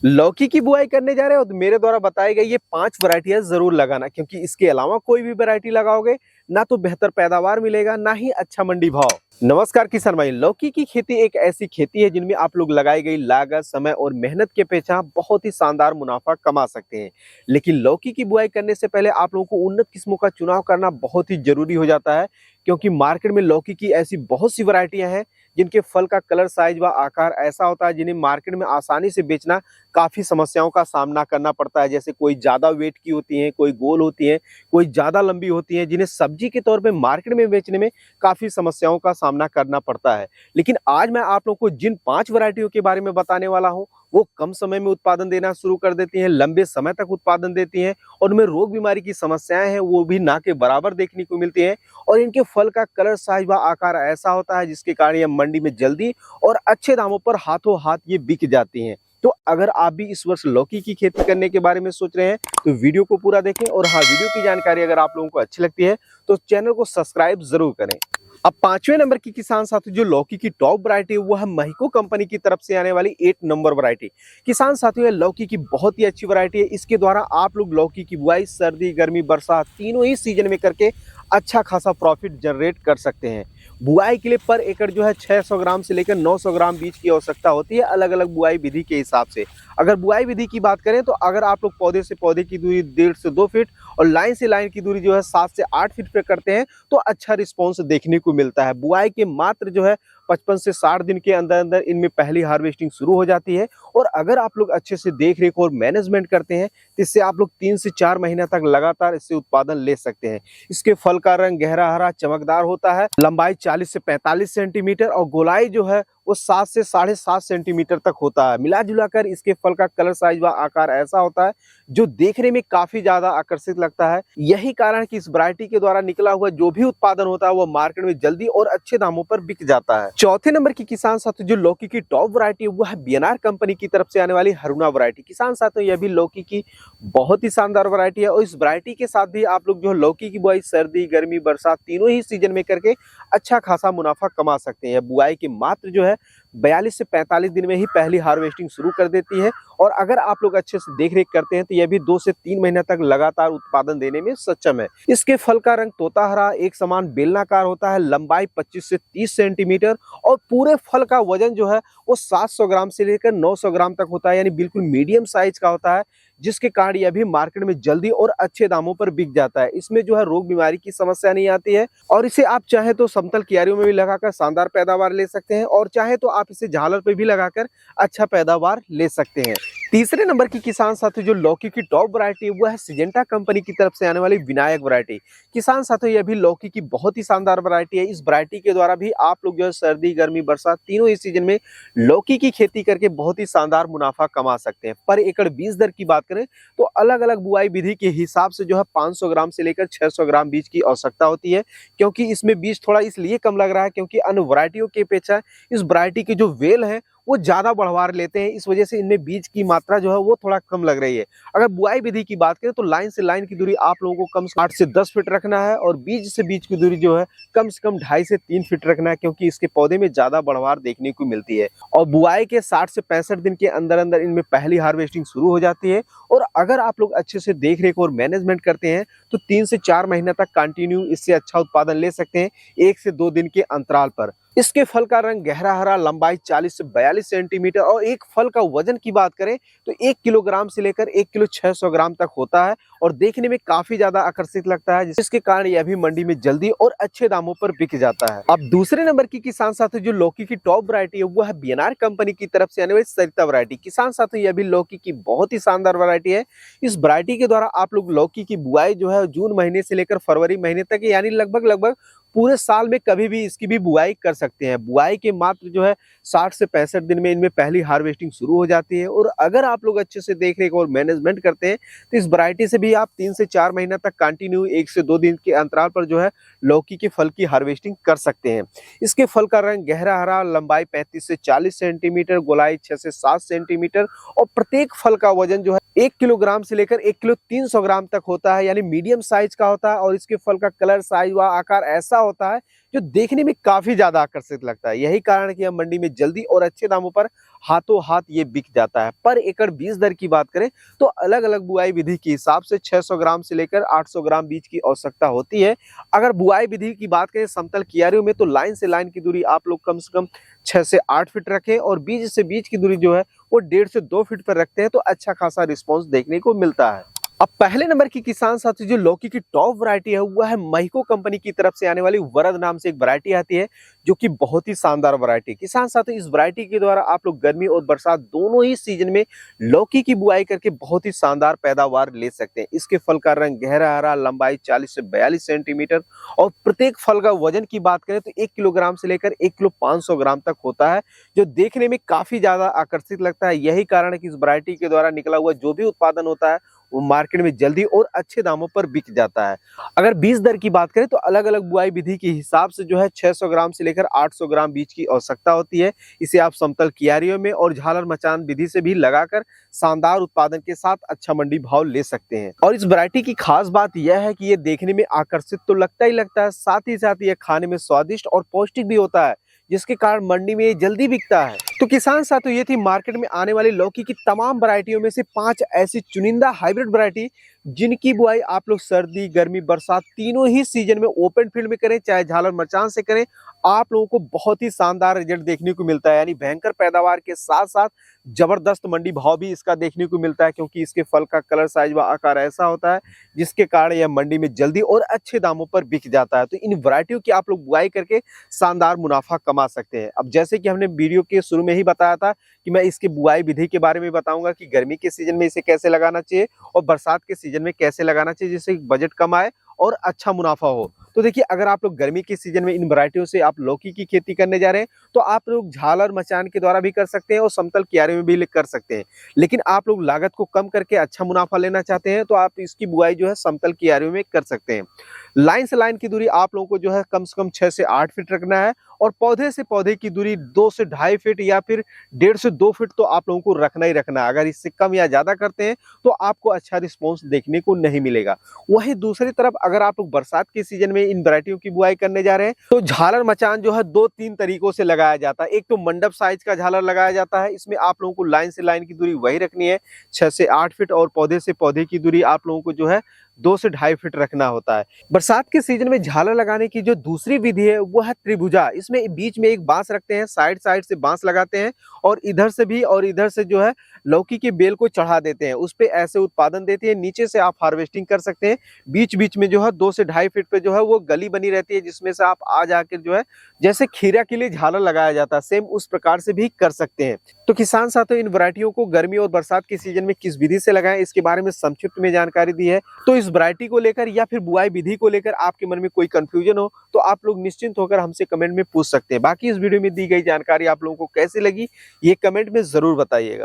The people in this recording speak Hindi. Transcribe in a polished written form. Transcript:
लौकी की बुआई करने जा रहे हो तो मेरे द्वारा बताई गई ये 5 वैरायटियां जरूर लगाना, क्योंकि इसके अलावा कोई भी वैरायटी लगाओगे ना तो बेहतर पैदावार मिलेगा ना ही अच्छा मंडी भाव। नमस्कार किसान भाई, लौकी की खेती एक ऐसी खेती है जिनमें आप लोग लगाई गई लागत, समय और मेहनत के पीछे बहुत ही शानदार मुनाफा कमा सकते हैं। लेकिन लौकी की बुआई करने से पहले आप लोगों को उन्नत किस्मों का चुनाव करना बहुत ही जरूरी हो जाता है, क्योंकि मार्केट में लौकी की ऐसी बहुत सी वैरायटियां हैं जिनके फल का कलर, साइज व आकार ऐसा होता है जिन्हें मार्केट में आसानी से बेचना काफी समस्याओं का सामना करना पड़ता है। जैसे कोई ज्यादा वेट की होती है, कोई गोल होती है, कोई ज्यादा लंबी होती है, जिन्हें सब्जी के तौर पे मार्केट में बेचने में काफी समस्याओं का सामना करना पड़ता है। लेकिन आज मैं आप लोगों को जिन 5 वैरायटियों के बारे में बताने वाला हूँ वो कम समय में उत्पादन देना शुरू कर देती हैं, लंबे समय तक उत्पादन देती हैं और उनमें रोग बीमारी की समस्याएं हैं वो भी ना के बराबर देखने को मिलती हैं। और इनके फल का कलर, साइज व आकार ऐसा होता है जिसके कारण ये मंडी में जल्दी और अच्छे दामों पर हाथों हाथ ये बिक जाती हैं। तो अगर आप भी इस वर्ष लौकी की खेती करने के बारे में सोच रहे हैं तो वीडियो को पूरा देखें। और हाँ, वीडियो की जानकारी अगर आप लोगों को अच्छी लगती है तो चैनल को सब्सक्राइब जरूर करें। अब 5वें नंबर की किसान साथी जो लौकी की टॉप वैरायटी है वो है महिको कंपनी की तरफ से आने वाली 8 नंबर वैरायटी। किसान साथियों, लौकी की बहुत ही अच्छी वैरायटी है। इसके द्वारा आप लोग लौकी की बुआई सर्दी, गर्मी, बरसात तीनों ही सीजन में करके अच्छा खासा प्रॉफिट जनरेट कर सकते हैं। बुआई के लिए पर एकड़ जो है 600 ग्राम से लेकर 900 ग्राम बीज की आवश्यकता होती है, अलग अलग बुआई विधि के हिसाब से। अगर बुआई विधि की बात करें तो अगर आप लोग पौधे से पौधे की दूरी 1.5 से 2 फीट और लाइन से लाइन की दूरी जो है 7 से 8 फीट पे करते हैं तो अच्छा रिस्पॉन्स देखने को मिलता है। बुआई के मात्र जो है 55 से 60 दिन के अंदर अंदर इनमें पहली हार्वेस्टिंग शुरू हो जाती है। और अगर आप लोग अच्छे से देख रेख और मैनेजमेंट करते हैं तो इससे आप लोग 3 से 4 महीने तक लगातार इससे उत्पादन ले सकते हैं। इसके फल का रंग गहरा हरा चमकदार होता है, लंबाई 40 से 45 सेंटीमीटर और गोलाई जो है वो 7 से 7.5 सेंटीमीटर तक होता है। मिला जुलाकर इसके फल का कलर, साइज व आकार ऐसा होता है जो देखने में काफी ज्यादा आकर्षित लगता है। यही कारण कि इस वैरायटी के द्वारा निकला हुआ जो भी उत्पादन होता है वो मार्केट में जल्दी और अच्छे दामों पर बिक जाता है। चौथे नंबर की किसान साथियों जो लौकी की टॉप वैरायटी है वो है बीएनआर कंपनी की तरफ से आने वाली हरुणा वैरायटी। किसान साथियों, यह भी लौकी की बहुत ही शानदार वैरायटी है और इस वैरायटी के साथ भी आप लोग जो है लौकी की बुआई सर्दी, गर्मी, बरसात तीनों ही सीजन में करके अच्छा खासा मुनाफा कमा सकते हैं। बुआई के मात्र जो है 42 से 45 दिन में ही पहली हार्वेस्टिंग शुरू कर देती है और अगर आप लोग अच्छे से देख रेख करते हैं तो यह भी 2 से 3 महीने तक लगातार उत्पादन देने में सक्षम है। इसके फल का रंग तोता हरा एक समान बेलनाकार होता है, लंबाई 25 से 30 सेंटीमीटर और पूरे फल का वजन जो है वो 700 ग्राम से लेकर 900 ग्राम तक होता है, यानी बिल्कुल मीडियम साइज का होता है, जिसके कारण यह भी मार्केट में जल्दी और अच्छे दामों पर बिक जाता है। इसमें जो है रोग बीमारी की समस्या नहीं आती है और इसे आप चाहे तो समतल क्यारियों में भी लगाकर शानदार पैदावार ले सकते हैं और चाहे तो आप इसे झालर पे भी लगाकर अच्छा पैदावार ले सकते हैं। तीसरे नंबर की किसान साथियों जो लौकी की टॉप वैरायटी है वो है सिजेंटा कंपनी की तरफ से आने वाली विनायक वैरायटी। किसान साथियों, यह भी लौकी की बहुत ही शानदार वैरायटी है। इस वैरायटी के द्वारा भी आप लोग जो है सर्दी, गर्मी, बरसात तीनों ही सीजन में लौकी की खेती करके बहुत ही शानदार मुनाफा कमा सकते हैं। पर एकड़ बीज दर की बात करें तो अलग अलग बुआई विधि के हिसाब से जो है 500 ग्राम से लेकर 600 ग्राम बीज की आवश्यकता होती है, क्योंकि इसमें बीज थोड़ा इसलिए कम लग रहा है क्योंकि अन्य वैरायटियों के अपेक्षा इस वैरायटी के जो वेल है वो ज्यादा बढ़वार लेते हैं, इस वजह से इनमें बीज की मात्रा जो है वो थोड़ा कम लग रही है। अगर बुआई विधि की बात करें तो लाइन से लाइन की दूरी आप लोगों को कम से 8 से 10 फीट रखना है और बीज से बीज की दूरी जो है कम से कम 2.5 से 3 फीट रखना है, क्योंकि इसके पौधे में ज्यादा बढ़वार देखने को मिलती है। और बुआई के 60 से 65 दिन के अंदर अंदर इनमें पहली हार्वेस्टिंग शुरू हो जाती है और अगर आप लोग अच्छे से देख रेख और मैनेजमेंट करते हैं तो 3 से 4 महीने तक कंटिन्यू इससे अच्छा उत्पादन ले सकते हैं 1 से 2 दिन के अंतराल पर। इसके फल का रंग गहरा हरा, लंबाई 40 से 42 सेंटीमीटर और एक फल का वजन की बात करें तो 1 किलोग्राम से लेकर 1 किलो 600 ग्राम तक होता है और देखने में काफी ज्यादा आकर्षित लगता है, जिसके कारण यह भी मंडी में जल्दी और अच्छे दामों पर बिक जाता है। अब दूसरे नंबर की किसान साथी जो लौकी की टॉप वैरायटी है वो है बीएनआर कंपनी की तरफ से आने वाली सरिता वैरायटी। किसान साथी, यह भी लौकी की बहुत ही शानदार वैरायटी है। इस वैरायटी के द्वारा आप लोग लौकी की बुआई जो है जून महीने से लेकर फरवरी महीने तक, यानी लगभग पूरे साल में कभी भी इसकी भी बुआई कर सकते हैं। बुआई के मात्र जो है 60 से 65 दिन में इनमें पहली हार्वेस्टिंग शुरू हो जाती है और अगर आप लोग अच्छे से देख रेख और मैनेजमेंट करते हैं तो इस वैरायटी से भी आप 3 से 4 महीना तक कंटिन्यू 1 से 2 दिन के अंतराल पर जो है लौकी के फल की हार्वेस्टिंग कर सकते हैं। इसके फल का रंग गहरा हरा, लंबाई 35 से 40 सेंटीमीटर, गोलाई 6 से 7 सेंटीमीटर और प्रत्येक फल का वजन जो है 1 किलोग्राम से लेकर 1 किलो 300 ग्राम तक होता है, यानी मीडियम साइज का होता है। और इसके फल का कलर, साइज व आकार ऐसा होता है जो देखने में काफी ज्यादा आकर्षित लगता है। यही कारण है कि यह मंडी में जल्दी और अच्छे दामों पर हाथों हाथ ये बिक जाता है। पर एकड़ बीज दर की बात करें तो अलग अलग बुआई विधि के हिसाब से 600 ग्राम से लेकर 800 ग्राम बीज की आवश्यकता होती है। अगर बुआई विधि की बात करें समतल क्यारियों में, तो लाइन से लाइन की दूरी आप लोग कम से कम 6 से 8 फीट रखें और बीज से बीज की दूरी जो है वो 1.5 से 2 फीट पर रखते हैं तो अच्छा खासा रिस्पॉन्स देखने को मिलता है। अब पहले नंबर की किसान साथी जो लौकी की टॉप वैरायटी है वो है महिको कंपनी की तरफ से आने वाली वरद नाम से एक वैरायटी आती है, जो कि बहुत ही शानदार वैरायटी है। किसान साथी इस वैरायटी के द्वारा आप लोग गर्मी और बरसात दोनों ही सीजन में लौकी की बुआई करके बहुत ही शानदार पैदावार ले सकते हैं। इसके फल का रंग गहरा हरा, लंबाई 40 से 42 सेंटीमीटर और प्रत्येक फल का वजन की बात करें तो 1 किलोग्राम से लेकर 1 किलो 500 ग्राम तक होता है, जो देखने में काफी ज्यादा आकर्षित लगता है। यही कारण है कि इस वैरायटी के द्वारा निकला हुआ जो भी उत्पादन होता है वो मार्केट में जल्दी और अच्छे दामों पर बिक जाता है। अगर बीज दर की बात करें तो अलग अलग बुआई विधि के हिसाब से जो है 600 ग्राम से लेकर 800 ग्राम बीज की आवश्यकता होती है। इसे आप समतल क्यारियों में और झालर मचान विधि से भी लगाकर शानदार उत्पादन के साथ अच्छा मंडी भाव ले सकते हैं। और इस वैरायटी की खास बात यह है कि ये देखने में आकर्षित तो लगता ही लगता है, साथ ही साथ ये खाने में स्वादिष्ट और पौष्टिक भी होता है, जिसके कारण मंडी में ये जल्दी बिकता है। तो किसान साथियों, ये थी मार्केट में आने वाली लौकी की तमाम वैरायटियों में से 5 ऐसी चुनिंदा हाइब्रिड वैरायटी जिनकी बुआई आप लोग सर्दी, गर्मी, बरसात तीनों ही सीजन में ओपन फील्ड में करें चाहे झालर मचान से करें, आप लोगों को बहुत ही शानदार रिजल्ट देखने को मिलता है। यानी भयंकर पैदावार के साथ साथ जबरदस्त मंडी भाव भी इसका देखने को मिलता है, क्योंकि इसके फल का कलर, साइज व आकार ऐसा होता है जिसके कारण यह मंडी में जल्दी और अच्छे दामों पर बिक जाता है। तो इन वैरायटियों की आप लोग बुआई करके शानदार मुनाफा कमा सकते हैं। अब जैसे कि हमने वीडियो के शुरू में ही बताया था कि मैं इसकी बुआई विधि के बारे में बताऊंगा कि गर्मी के सीजन में इसे कैसे लगाना चाहिए और बरसात के सीजन में कैसे लगाना चाहिए, जिससे बजट कम आए और अच्छा मुनाफा हो। तो देखिए, अगर आप लोग गर्मी के सीजन में इन वैरायटियों से आप लौकी की खेती करने जा रहे हैं तो आप लोग झालर मचान के द्वारा भी कर सकते हैं और समतल क्यारियों में भी कर सकते हैं। लेकिन आप लोग लागत को कम करके अच्छा मुनाफा लेना चाहते हैं तो आप इसकी बुआई जो है समतल क्यारियों में कर सकते हैं। लाइन से लाइन की दूरी आप लोगों को जो है कम से कम 6 से 8 फीट रखना है और पौधे से पौधे की दूरी 2 से 2.5 फीट या फिर 1.5 से 2 फीट तो आप लोगों को रखना ही रखना है। अगर इससे कम या ज्यादा करते हैं तो आपको अच्छा रिस्पॉन्स देखने को नहीं मिलेगा। वहीं दूसरी तरफ अगर आप लोग बरसात के सीजन में इन वैरायटियों की बुआई करने जा रहे हैं तो झालर मचान जो है 2-3 तरीकों से लगाया जाता है। एक तो मंडप साइज का झालर लगाया जाता है, इसमें आप लोगों को लाइन से लाइन की दूरी वही रखनी है 6 से 8 फीट और पौधे से पौधे की दूरी आप लोगों को जो है 2 से 2.5 फीट रखना होता है। बरसात के सीजन में झालर लगाने की जो दूसरी विधि है वो है त्रिभुजा। इसमें बीच में एक बांस रखते हैं, साइड साइड से बांस लगाते हैं और इधर से भी और इधर से जो है लौकी की बेल को चढ़ा देते हैं, उस पे ऐसे उत्पादन देती है। नीचे से आप हार्वेस्टिंग कर सकते हैं। बीच बीच में जो है 2 से 2.5 फीट पे जो है वो गली बनी रहती है, जिसमें से आप आ जाकर जो है जैसे खीरा के लिए झालर लगाया जाता है सेम उस प्रकार से भी कर सकते हैं। तो किसान साथियों, इन वैरायटियों को गर्मी और बरसात के सीजन में किस विधि से लगाएं इसके बारे में संक्षिप्त में जानकारी दी है। तो इस वैरायटी को लेकर या फिर बुआई विधि को लेकर आपके मन में कोई कंफ्यूजन हो तो आप लोग निश्चिंत होकर हमसे कमेंट में पूछ सकते हैं। बाकी इस वीडियो में दी गई जानकारी आप लोगों को कैसी लगी ये कमेंट में जरूर बताइएगा।